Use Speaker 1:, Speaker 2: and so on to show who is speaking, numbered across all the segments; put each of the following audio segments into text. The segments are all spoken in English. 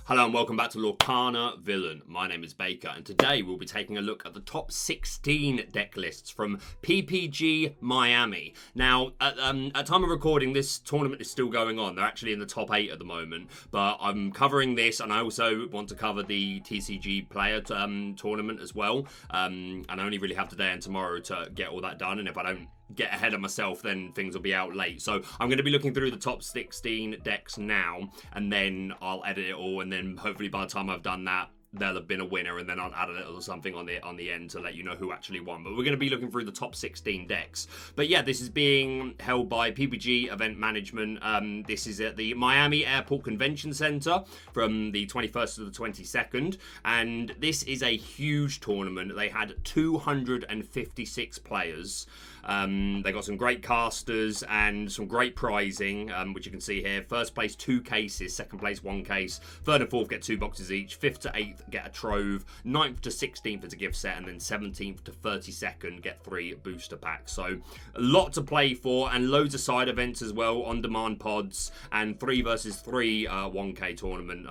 Speaker 1: Hello and welcome back to Lorcana Villain. My name is Baker and today we'll be taking a look at the top 16 deck lists from PPG Miami. Now, at time of recording, this tournament is still going on. They're actually in the top 8 at the moment, but I'm covering this and I also want to cover the TCG player tournament as well. And I only really have today and tomorrow to get all that done, and if I don't get ahead of myself, then things will be out late. So I'm going to be looking through the top 16 decks now, and then I'll edit it all, and then hopefully by the time I've done that, there'll have been a winner, and then I'll add a little something on the end to let you know who actually won. But we're going to be looking through the top 16 decks. But yeah, this is being held by PPG Event Management. This is at the Miami Airport Convention Center from the 21st to the 22nd, and this is a huge tournament. They had 256 players. They got some great casters and some great prizing, which you can see here. First place, 2 cases. Second place, 1 case. Third and fourth get 2 boxes each. 5th to 8th get a trove. 9th to 16th is a gift set. And then 17th to 32nd get 3 booster packs. So a lot to play for, and loads of side events as well. On-demand pods and 3 versus 3 1K tournament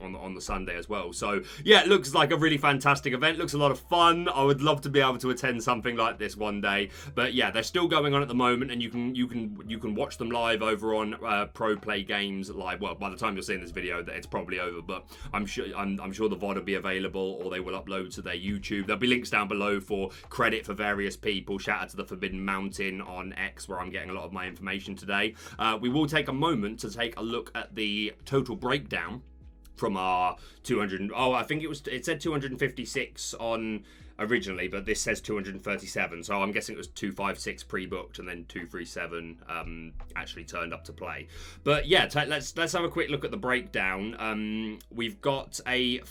Speaker 1: on the Sunday as well. So yeah, it looks like a really fantastic event. Looks a lot of fun. I would love to be able to attend something like this one day. But yeah, they're still going on at the moment, and you can watch them live over on Pro Play Games live. Well, by the time you're seeing this video, it's probably over, but I'm sure the VOD will be available, or they will upload to their YouTube. There'll be links down below for credit for various people. Shout out to the Forbidden Mountain on X, where I'm getting a lot of my information today. We will take a moment to take a look at the total breakdown from our 200. Oh, I think it said 256 on originally, but this says 237, so I'm guessing it was 256 pre-booked and then 237 actually turned up to play. But yeah, let's have a quick look at the breakdown. We've got a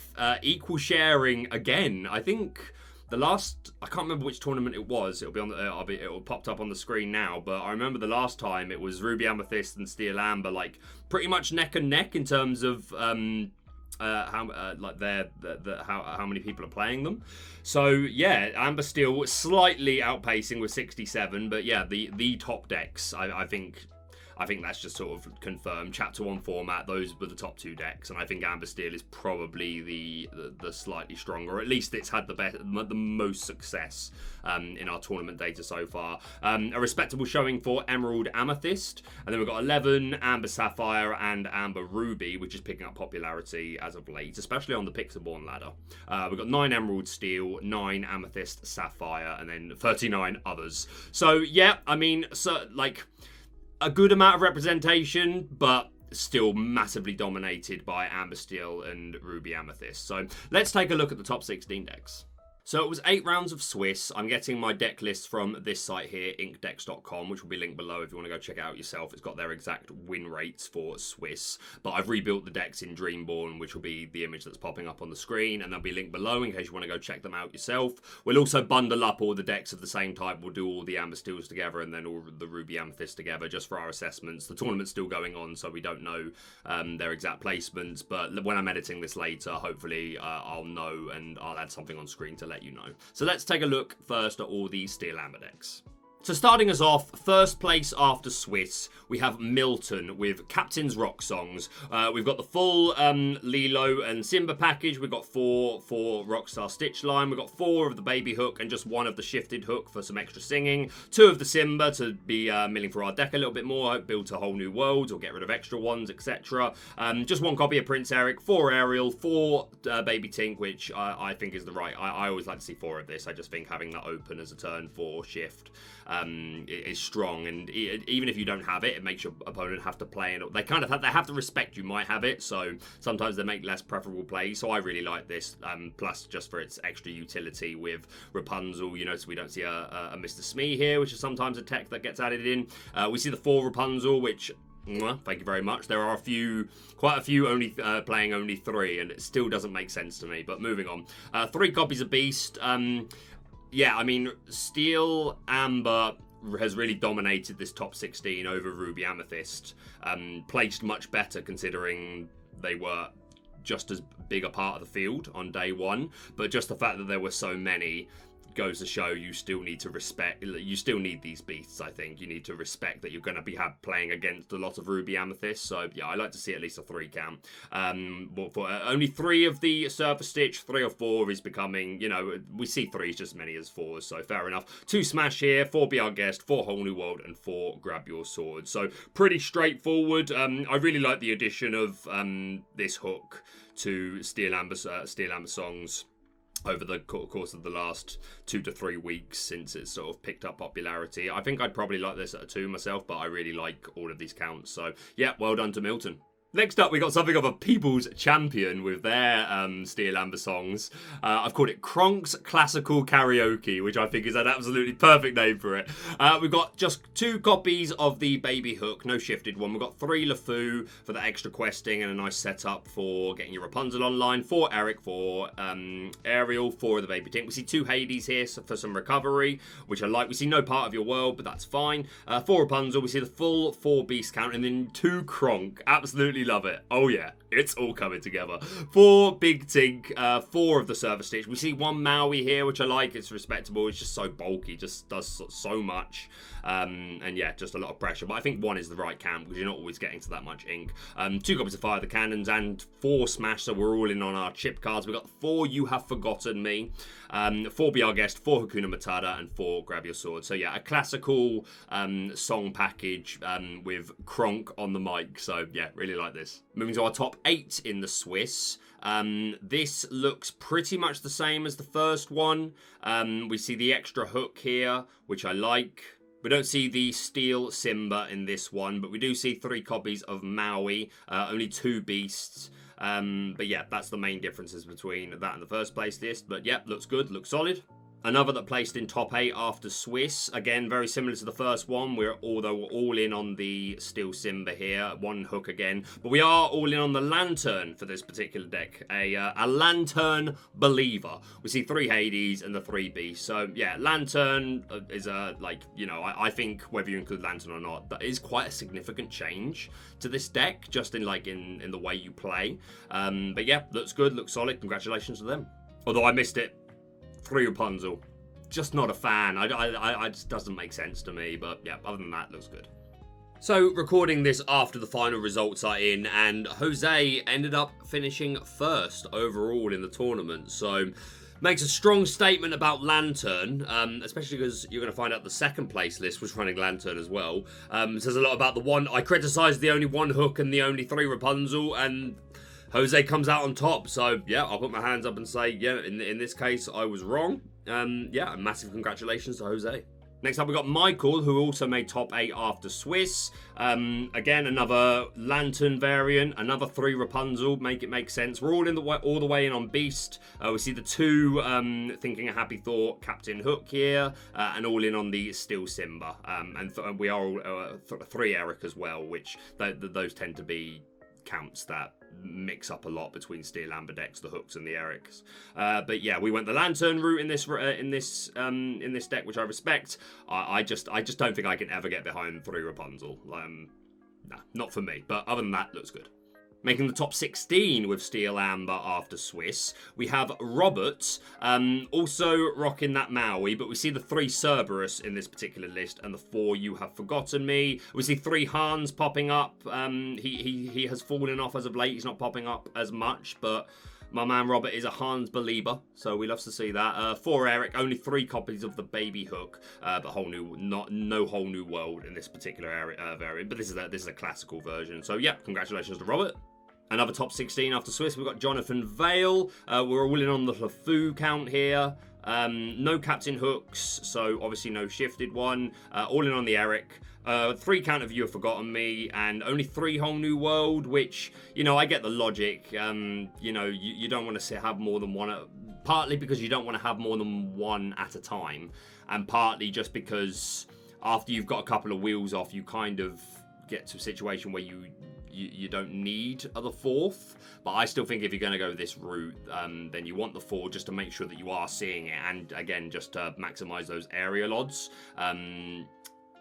Speaker 1: equal sharing again. I think the last, I can't remember which tournament it was. It'll be on the, it'll popped up on the screen now. But I remember the last time it was Ruby Amethyst and Steel Amber, like pretty much neck and neck in terms of how many people are playing them. So yeah, Amber Steel slightly outpacing with 67, but yeah, the top decks, I think that's just sort of confirmed. Chapter 1 format, those were the top 2 decks, and I think Amber Steel is probably the slightly stronger. At least it's had the most success in our tournament data so far. A respectable showing for Emerald Amethyst, and then we've got 11 Amber Saphire and Amber Ruby, which is picking up popularity as of late, especially on the Pixelborn ladder. We've got 9 Emerald Steel, 9 Amethyst Sapphire, and then 39 others. So yeah, I mean, so like a good amount of representation, but still massively dominated by Amber Steel and Ruby Amethyst. So let's take a look at the top 16 decks. So it was 8 rounds of Swiss. I'm getting my deck list from this site here, inkdecks.com, which will be linked below if you want to go check it out yourself. It's got their exact win rates for Swiss. But I've rebuilt the decks in Dreamborn, which will be the image that's popping up on the screen, and they'll be linked below in case you want to go check them out yourself. We'll also bundle up all the decks of the same type. We'll do all the Amber Steels together and then all the Ruby Amethyst together just for our assessments. The tournament's still going on, so we don't know their exact placements. But when I'm editing this later, hopefully I'll know, and I'll add something on screen to let you know. So let's take a look first at all these Steel Amber decks. So starting us off, first place after Swiss, we have Milton with Captain's Rock Songs. We've got the full Lilo and Simba package. We've got 4 for Rockstar Stitch line. We've got 4 of the Baby Hook and just 1 of the Shifted Hook for some extra singing. 2 of the Simba to be milling for our deck a little bit more, build to whole new worlds or get rid of extra ones, etc. Just 1 copy of Prince Eric, 4 Ariel, 4 Baby Tink, which I think is the right. I always like to see 4 of this. I just think having that open as a turn 4 shift is strong, and even if you don't have it, it makes your opponent have to play, and they have to respect you might have it, so sometimes they make less preferable plays. So I really like this, plus just for its extra utility with Rapunzel, you know, so we don't see a Mr. Smee here, which is sometimes a tech that gets added in. We see the 4 Rapunzel, which thank you very much. There are quite a few only playing only 3, and it still doesn't make sense to me, but moving on. 3 copies of Beast. Yeah, I mean, Steel Amber has really dominated this top 16 over Ruby Amethyst. Placed much better considering they were just as big a part of the field on day 1. But just the fact that there were so many goes to show you still need to respect, you still need these beasts, I think. You need to respect that you're going to be playing against a lot of Ruby Amethyst. So, yeah, I like to see at least a 3 count. But for only 3 of the Surface Stitch, 3 or 4 is becoming, you know, we see 3 just as many as 4s, so fair enough. 2 Smash here, 4 Be Our Guest, 4 Whole New World, and 4 Grab Your Sword. So, pretty straightforward. I really like the addition of this hook to Steel Amber songs over the course of the last 2 to 3 weeks since it's sort of picked up popularity. I think I'd probably like this at a 2 myself, but I really like all of these counts. So, yeah, well done to Milton. Next up, we got something of a people's champion with their Steel Amber songs. I've called it Kronks Classical Karaoke, which I think is an absolutely perfect name for it. We've got just 2 copies of the Baby Hook, no shifted one. We've got 3 LeFou for the extra questing and a nice setup for getting your Rapunzel online. 4 Eric for Ariel, 4 of the Baby Tink. We see 2 Hades here for some recovery, which I like. We see no part of your world, but that's fine. 4 Rapunzel. We see the full 4 Beast count, and then 2 Kronk. Absolutely love it. Oh yeah, it's all coming together. 4 Big Tink, 4 of the Surface Stitch. We see 1 Maui here, which I like. It's respectable. It's just so bulky, just does so much. And yeah, just a lot of pressure. But I think 1 is the right count because you're not always getting to that much ink. 2 copies of Fire the Cannons and 4 Smash, so we're all in on our chip cards. We've got 4 You Have Forgotten Me, 4 Be Our Guest, 4 Hakuna Matata, and 4 Grab Your Sword. So yeah, a classical song package with Kronk on the mic. So yeah, really like this. Moving to our top 8 in the Swiss. This looks pretty much the same as the first one. We see the extra hook here, which I like. We don't see the Steel Simba in this one, but we do see 3 copies of Maui, only 2 beasts. But yeah, that's the main differences between that and the first place list. But yeah, looks good, looks solid. Another that placed in top 8 after Swiss. Again, very similar to the first one. Although we're all in on the Steel Simba here. 1 hook again. But we are all in on the Lantern for this particular deck. A Lantern Believer. We see 3 Hades and the 3 Beasts. So, yeah, Lantern is I think whether you include Lantern or not, that is quite a significant change to this deck. Just in the way you play. But yeah, looks good, looks solid. Congratulations to them. Although I missed it. 3 Rapunzel. Just not a fan. I just doesn't make sense to me. But yeah, other than that, looks good. So, recording this after the final results are in, and Jose ended up finishing first overall in the tournament. So, makes a strong statement about Lantern, especially because you're going to find out the second place list was running Lantern as well. Says a lot about the one. I criticised the only 1 hook and the only 3 Rapunzel, and Jose comes out on top. So, yeah, I'll put my hands up and say, yeah, in this case, I was wrong. Yeah, massive congratulations to Jose. Next up, we got Michael, who also made top 8 after Swiss. Again, another Lantern variant, another 3 Rapunzel, make it make sense. We're all the way in on Beast. We see the 2 Thinking a Happy Thought, Captain Hook here, and all in on the Steel Simba. And we are all 3 Eric as well, which those tend to be counts that mix up a lot between Steel Amber decks, the hooks and the Erics. But yeah, we went the Lantern route in this deck, which I respect. I just don't think I can ever get behind 3 Rapunzel. Nah, not for me. But other than that, looks good. Making the top 16 with Steel Amber after Swiss, we have Robert, also rocking that Maui, but we see the 3 Cerberus in this particular list, and the 4 You Have Forgotten Me. We see 3 Hans popping up. He has fallen off as of late. He's not popping up as much, but my man Robert is a Hans believer, so we love to see that. 4 Eric, only 3 copies of the Baby Hook, but no Whole New World in this particular variant. But this is a classical version. So yeah, congratulations to Robert. Another top 16 after Swiss, we've got Jonathan Vale. We're all in on the LeFou count here. No Captain Hooks, so obviously no shifted one. All in on the Eric. 3 count of You Have Forgotten Me, and only 3 Whole New World, which, you know, I get the logic. You know, you don't want to have more than one, partly because you don't want to have more than 1 at a time, and partly just because after you've got a couple of wheels off, you kind of get to a situation where you don't need the 4th. But I still think if you're going to go this route, then you want the 4 just to make sure that you are seeing it, and again, just to maximize those aerial odds.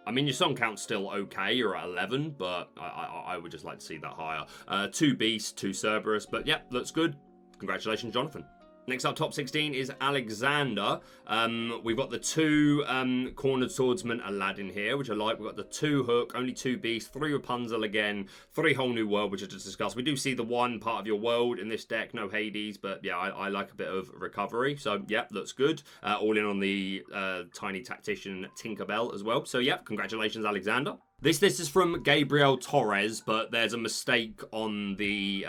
Speaker 1: I mean, your song count's still okay, you're at 11, but I would just like to see that higher. 2 Beasts, 2 Cerberus, but yeah, looks good. Congratulations, Jonathan. Next up, top 16 is Alexander. We've got the 2 Cornered Swordsman Aladdin here, which I like. We've got the 2 Hook, only 2 Beasts, 3 Rapunzel again, 3 Whole New World, which I just discussed. We do see the 1 part of your world in this deck, no Hades, but yeah, I like a bit of recovery. So yeah, looks good. All in on the Tiny Tactician Tinkerbell as well. So yeah, congratulations, Alexander. This is from Gabriel Torres, but there's a mistake on the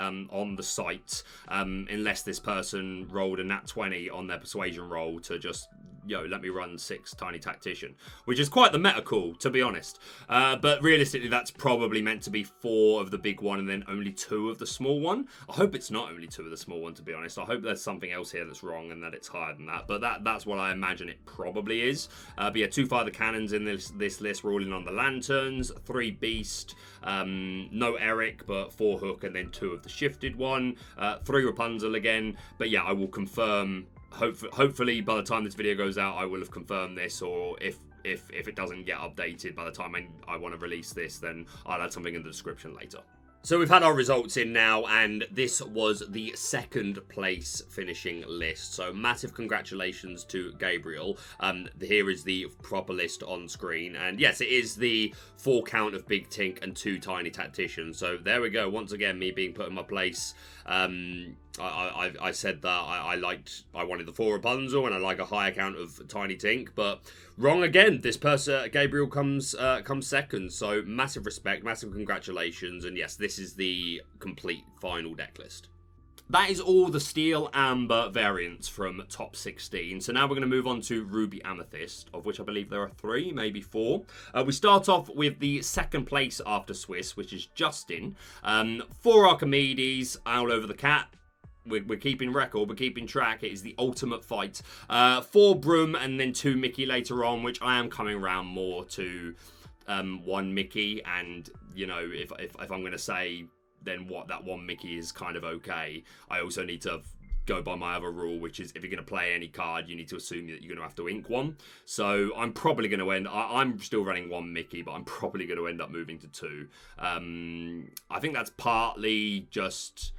Speaker 1: site. Unless this person rolled a nat 20 on their persuasion roll to just, let me run 6 Tiny Tactician, which is quite the meta call, to be honest. But realistically, that's probably meant to be 4 of the big one and then only 2 of the small one. I hope it's not only 2 of the small one, to be honest. I hope there's something else here that's wrong and that it's higher than that. But that's what I imagine it probably is. But yeah, 2 Fire the Cannons in this list, rolling on the Lanterns, 3 Beast, no Eric, but 4 Hook, and then 2 of the shifted one, 3 Rapunzel again. But yeah, I will confirm. Hopefully, by the time this video goes out, I will have confirmed this, or if it doesn't get updated by the time I want to release this, then I'll add something in the description later. So we've had our results in now, and this was the 2nd place finishing list. So massive congratulations to Gabriel. Here is the proper list on screen. And yes, it is the 4 count of Big Tink and 2 Tiny Tacticians. So there we go. Once again, me being put in my place. I said that I wanted the 4 Rapunzel and I like a higher count of Tiny Tink, but wrong again. This person, Gabriel, comes second. So massive respect, massive congratulations, and yes, this is the complete final deck list. That is all the Steel Amber variants from top 16. So now we're going to move on to Ruby Amethyst, of which I believe there are 3, maybe 4. We start off with the 2nd place after Swiss, which is Justin. 4 Archimedes, all over the cat. We're keeping record, we're keeping track. It is the ultimate fight. 4 Broom and then 2 Mickey later on, which I am coming around more to 1 Mickey. And, if I'm going to say then what, that 1 Mickey is kind of okay, I also need to go by my other rule, which is if you're going to play any card, you need to assume that you're going to have to ink 1. So I'm probably going to I'm still running 1 Mickey, but I'm probably going to end up moving to 2. I think that's partly just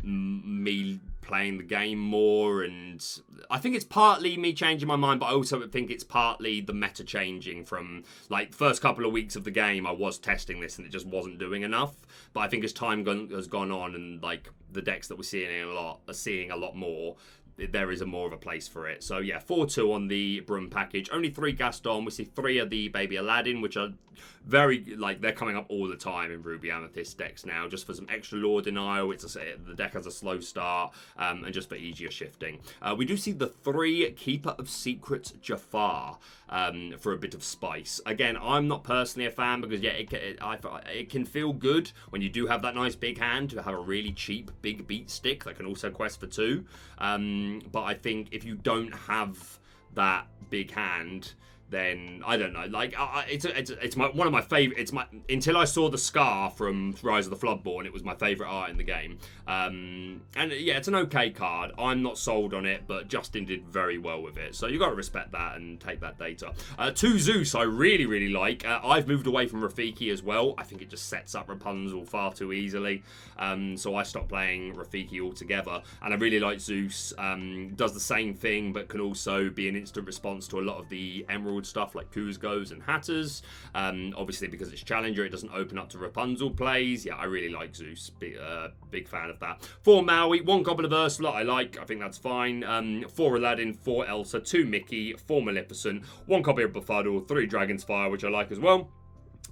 Speaker 1: me playing the game more, and I think it's partly me changing my mind, but I also think it's partly the meta changing from, like, first couple of weeks of the game I was testing this and it just wasn't doing enough. But I think as time has gone on, and like the decks that we're seeing are seeing a lot more, there is more of a place for it. So yeah, 4-2 on the Broom package. Only 3 Gaston. We see 3 of the Baby Aladdin, which are very, they're coming up all the time in Ruby Amethyst decks now, just for some extra lore denial. The deck has a slow start, and just for easier shifting. We do see the 3 Keeper of Secrets Jafar, for a bit of spice. Again, I'm not personally a fan, because yeah, it can feel good when you do have that nice big hand to have a really cheap big beat stick that can also quest for 2. But I think if you don't have that big hand, then I don't know. Like, it's one of my favorite. Until I saw the Scar from Rise of the Floodborn, it was my favorite art in the game. And yeah, it's an okay card. I'm not sold on it, but Justin did very well with it. So you got to respect that and take that data. 2 Zeus, I really, really like. I've moved away from Rafiki as well. I think it just sets up Rapunzel far too easily. So I stopped playing Rafiki altogether. And I really like Zeus. Does the same thing, but can also be an instant response to a lot of the Emerald stuff like Kuzco's and Hatters. Obviously, because it's Challenger, it doesn't open up to Rapunzel plays. Yeah, I really like Zeus. Big fan of that. 4 Maui, 1 Goblin of Ursula, I think that's fine. 4 Aladdin, 4 Elsa, 2 Mickey, 4 Maleficent, 1 copy of Befuddle, 3 Dragon's Fire, which I like as well.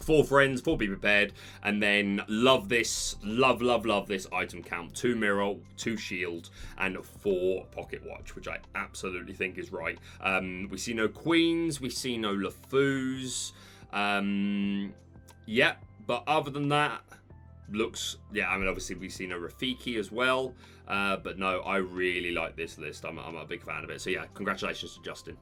Speaker 1: 4 Friends, 4 Be Prepared, and then love this item count. 2 Mirror, 2 Shield, and 4 Pocket Watch, which I absolutely think is right. We see no Queens, we see no LeFous. Yeah, but other than that, obviously we see no Rafiki as well. But no, I really like this list. I'm a big fan of it. So yeah, congratulations to Justin.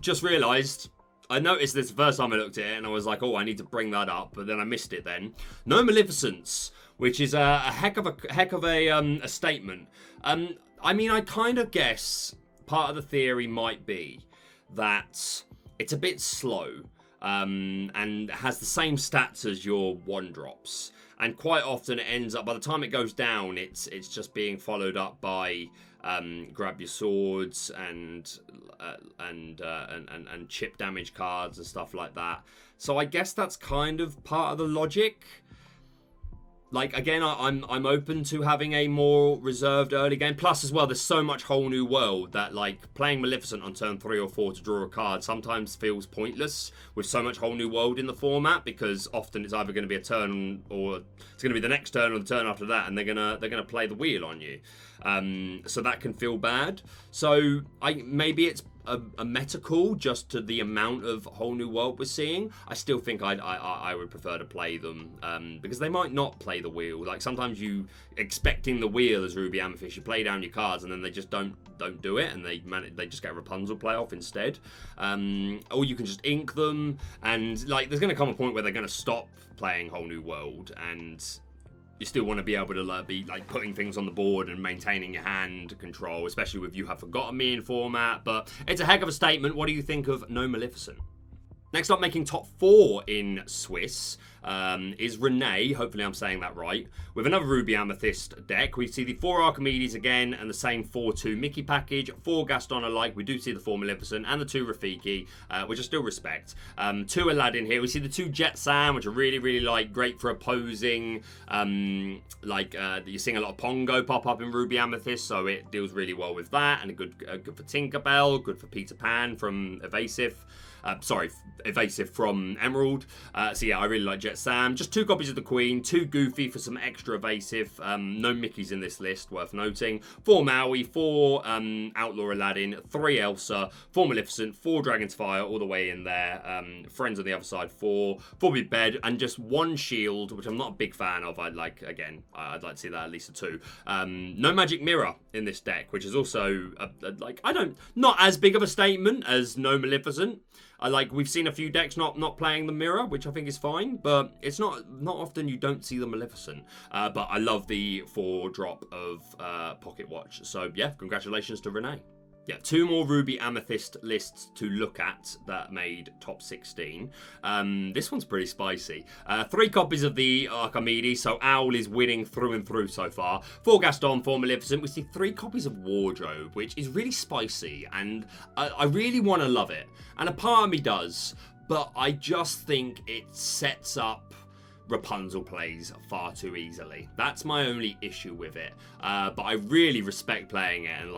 Speaker 1: Just realised, I noticed this the first time I looked at it, and I was like, oh, I need to bring that up, but then I missed it then. No Maleficence, which is a heck of a statement. I mean, I kind of guess part of the theory might be that it's a bit slow, and has the same stats as your 1-drops. And quite often it ends up, by the time it goes down, it's just being followed up by grab your swords and chip damage cards and stuff like that. So I guess that's kind of part of the logic. Like, again, I'm open to having a more reserved early game. Plus, as well, there's so much whole new world that, like, playing Maleficent on turn 3 or 4 to draw a card sometimes feels pointless with so much whole new world in the format, because often it's either going to be a turn or it's going to be the next turn or the turn after that, and they're gonna play the wheel on you. So that can feel bad. So maybe it's a meta call just to the amount of whole new world we're seeing. I still think I would prefer to play them because they might not play the wheel. Like, sometimes you expecting the wheel as Ruby Amethyst, you play down your cards and then they just don't do it, and they just get a Rapunzel playoff instead. Or you can just ink them, and like there's going to come a point where they're going to stop playing whole new world, and you still want to be able to be like putting things on the board and maintaining your hand control, especially with You Have Forgotten Me in format. But it's a heck of a statement. What do you think of No Maleficent? Next up, making top 4 in Swiss is Renee, hopefully I'm saying that right, with another Ruby Amethyst deck. We see the 4 Archimedes again and the same 4-2 Mickey package, 4 Gaston alike. We do see the 4 Maleficent and the 2 Rafiki, which I still respect. 2 Aladdin here. We see the 2 Jet Sam, which are really like great for opposing. You're seeing a lot of Pongo pop up in Ruby Amethyst, so it deals really well with that, and good for Tinkerbell, good for Peter Pan from Evasive. Evasive from Emerald. So yeah, I really like Jet Sam. Just 2 copies of the Queen, 2 Goofy for some extra Evasive. No Mickeys in this list, worth noting. 4 Maui, 4 Outlaw Aladdin, 3 Elsa, 4 Maleficent, 4 Dragon's Fire all the way in there. Friends on the other side, 4 Big Bed, and just 1 Shield, which I'm not a big fan of. I'd like to see that at least a 2. No Magic Mirror in this deck, which is also not as big of a statement as No Maleficent. We've seen a few decks not playing the mirror, which I think is fine, but it's not often you don't see the Maleficent. But I love the 4-drop of Pocket Watch. So yeah, congratulations to Renee. Yeah, 2 more Ruby Amethyst lists to look at that made top 16. This one's pretty spicy. 3 copies of the Archimedes, so Owl is winning through and through so far. 4 Gaston, 4 Maleficent. We see 3 copies of Wardrobe, which is really spicy, and I really want to love it. And a part of me does, but I just think it sets up Rapunzel plays far too easily. That's my only issue with it. But I really respect playing it, and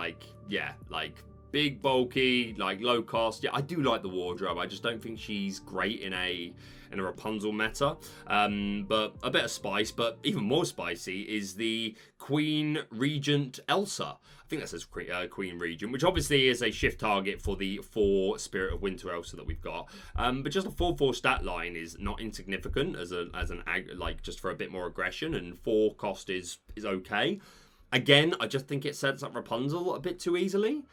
Speaker 1: big, bulky, low cost. Yeah, I do like the Wardrobe. I just don't think she's great in a Rapunzel meta. But a bit of spice, but even more spicy is the Queen Regent Elsa. I think that says Queen Regent, which obviously is a shift target for the 4 Spirit of Winter Elsa that we've got. But just a 4/4 stat line is not insignificant just for a bit more aggression, and 4 cost is okay. Again, I just think it sets up Rapunzel a bit too easily.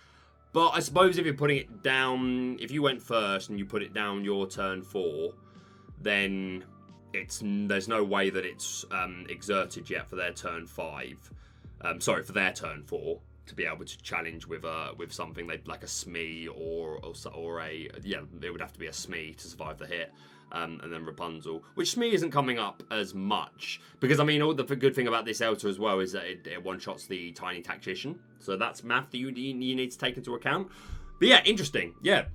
Speaker 1: But I suppose if you're putting it down, if you went first and you put it down your turn 4, then there's no way that it's exerted yet for their turn 5. For their turn 4 to be able to challenge with something like a Smee or it would have to be a Smee to survive the hit. And then Rapunzel, which Smee isn't coming up as much, because I mean, all the good thing about this Elsa as well is that it one-shots the Tiny Tactician, so that's math that you need to take into account. But yeah, interesting. Yeah,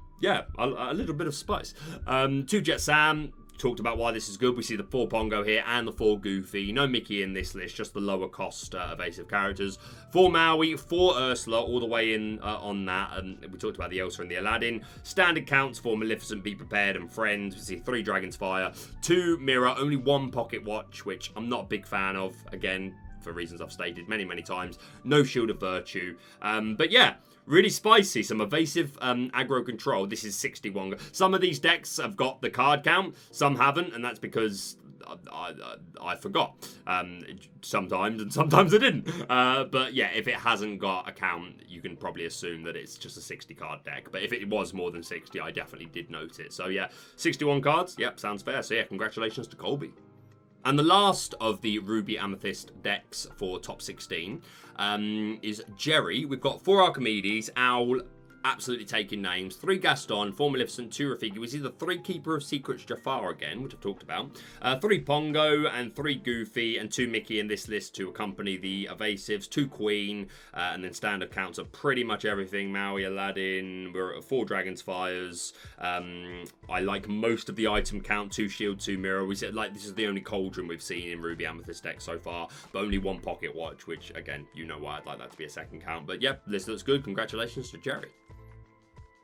Speaker 1: a little bit of spice. 2 Jet Sam. Talked about why this is good. We see the 4 Pongo here and the 4 Goofy. No Mickey in this list, just the lower cost evasive characters. 4 Maui, 4 Ursula, all the way in on that. And we talked about the Elsa and the Aladdin. Standard counts for Maleficent, Be Prepared, and Friends. We see 3 Dragon's Fire, 2 Mirror, only 1 Pocket Watch, which I'm not a big fan of. Again, for reasons I've stated many times. No Shield of Virtue. But yeah, really spicy. Some evasive aggro control. This is 61. Some of these decks have got the card count. Some haven't, and that's because I forgot. Sometimes, and sometimes I didn't. But yeah, if it hasn't got a count, you can probably assume that it's just a 60 card deck. But if it was more than 60, I definitely did note it. So yeah, 61 cards. Yep, sounds fair. So yeah, congratulations to Colby. And the last of the Ruby Amethyst decks for top 16 is Jerry. We've got 4 Archimedes, Owl, absolutely taking names. 3 Gaston, 4 Maleficent, 2 Rafiki. We see the 3 Keeper of Secrets Jafar again, which I've talked about. 3 Pongo and 3 Goofy and 2 Mickey in this list to accompany the evasives. 2 Queen, and then standard counts of pretty much everything. Maui, Aladdin, we're at 4 Dragon's Fires. I like most of the item count. 2 Shield, 2 Mirror. We said like this is the only Cauldron we've seen in Ruby Amethyst deck so far, but only 1 Pocket Watch, which again, you know why I'd like that to be a second count. But yeah, this looks good. Congratulations to Jerry.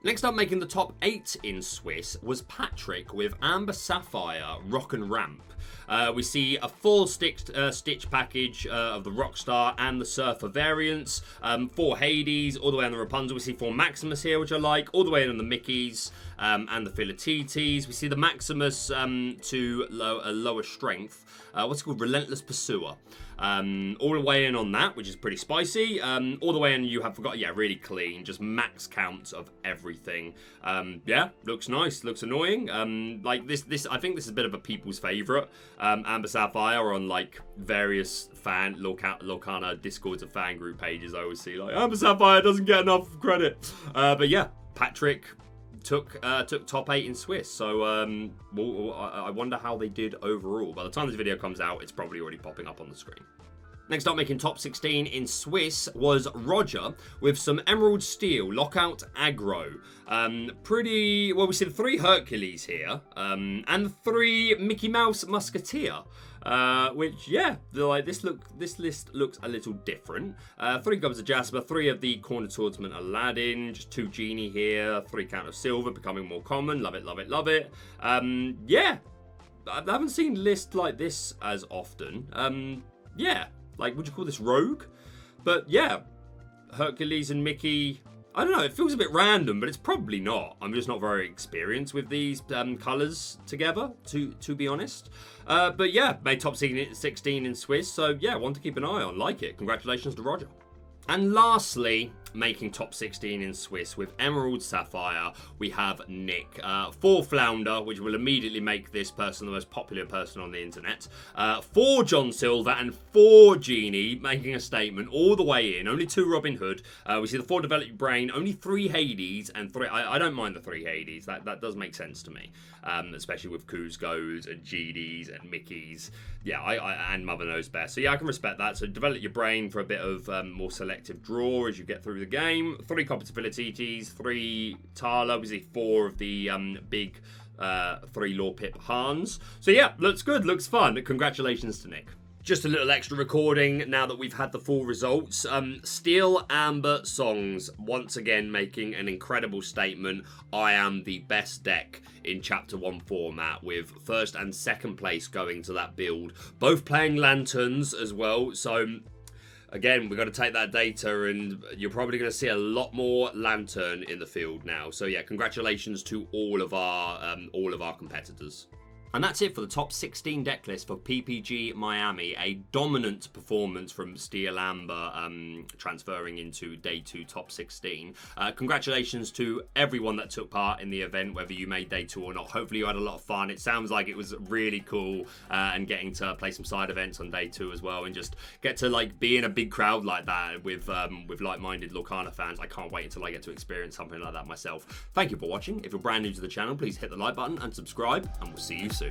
Speaker 1: Next up, making the top 8 in Swiss was Patrick with Amber Saphire, RockNRamp. We see a full stitch package of the Rockstar and the Surfer variants. 4 Hades, all the way on the Rapunzel. We see 4 Maximus here, which I like, all the way on the Mickeys and the Philatites. We see the Maximus to a lower strength. What's it called? Relentless Pursuer. All the way in on that, which is pretty spicy. All the way in, you have forgot, yeah, really clean, just max counts of everything. Yeah, looks nice, looks annoying. Like this, I think this is a bit of a people's favorite. Amber Sapphire on like various fan Lorcana Discords of fan group pages. I always see like Amber Sapphire doesn't get enough credit. But yeah, Patrick took top 8 in Swiss, so I wonder how they did overall. By the time this video comes out, it's probably already popping up on the screen. Next up, making top 16 in Swiss was Roger with some Emerald Steel Lockout Aggro. Pretty well. We see the 3 Hercules here, and the 3 Mickey Mouse Musketeer. Which, yeah, like this list looks a little different. 3 Gobs of Jasper, 3 of the Corner Swordsman Aladdin, just 2 Genie here, 3 Count of Silver, becoming more common. Love it, love it, love it. Yeah, I haven't seen lists like this as often. Yeah, like, would you call this rogue? But yeah, Hercules and Mickey, I don't know, it feels a bit random, but it's probably not. I'm just not very experienced with these colours together, to be honest. But yeah, made top 16 in Swiss, so yeah, one to keep an eye on. Like it. Congratulations to Roger. And lastly, making top 16 in Swiss with Emerald Sapphire, we have Nick. 4 Flounder, which will immediately make this person the most popular person on the internet. 4 John Silver and 4 Genie, making a statement all the way in. Only 2 Robin Hood. We see the 4 Develop Your Brain, only 3 Hades, and 3... I don't mind the 3 Hades. That does make sense to me. Especially with Kuzco's and Genies and Mickeys. Yeah, and Mother Knows Best. So yeah, I can respect that. So develop your brain for a bit of more selective draw as you get through the game. 3 Compatibilities, 3 Tala, we see 4 of the big 3 Lore Pip Hans. So yeah, looks good, looks fun. Congratulations to Nick. Just a little extra recording now that we've had the full results. Steel Amber Songs once again making an incredible statement. I am the best deck in Chapter 1 format, with 1st and 2nd place going to that build. Both playing Lanterns as well, so again, we've got to take that data, and you're probably going to see a lot more Lantern in the field now. So yeah, congratulations to all of our competitors. And that's it for the top 16 deck list for PPG Miami. A dominant performance from Steel Amber transferring into day 2 top 16. Congratulations to everyone that took part in the event, whether you made day 2 or not. Hopefully you had a lot of fun. It sounds like it was really cool, and getting to play some side events on day 2 as well, and just get to like be in a big crowd like that with like-minded Lorcana fans. I can't wait until I get to experience something like that myself. Thank you for watching. If you're brand new to the channel, please hit the like button and subscribe, and we'll see you soon.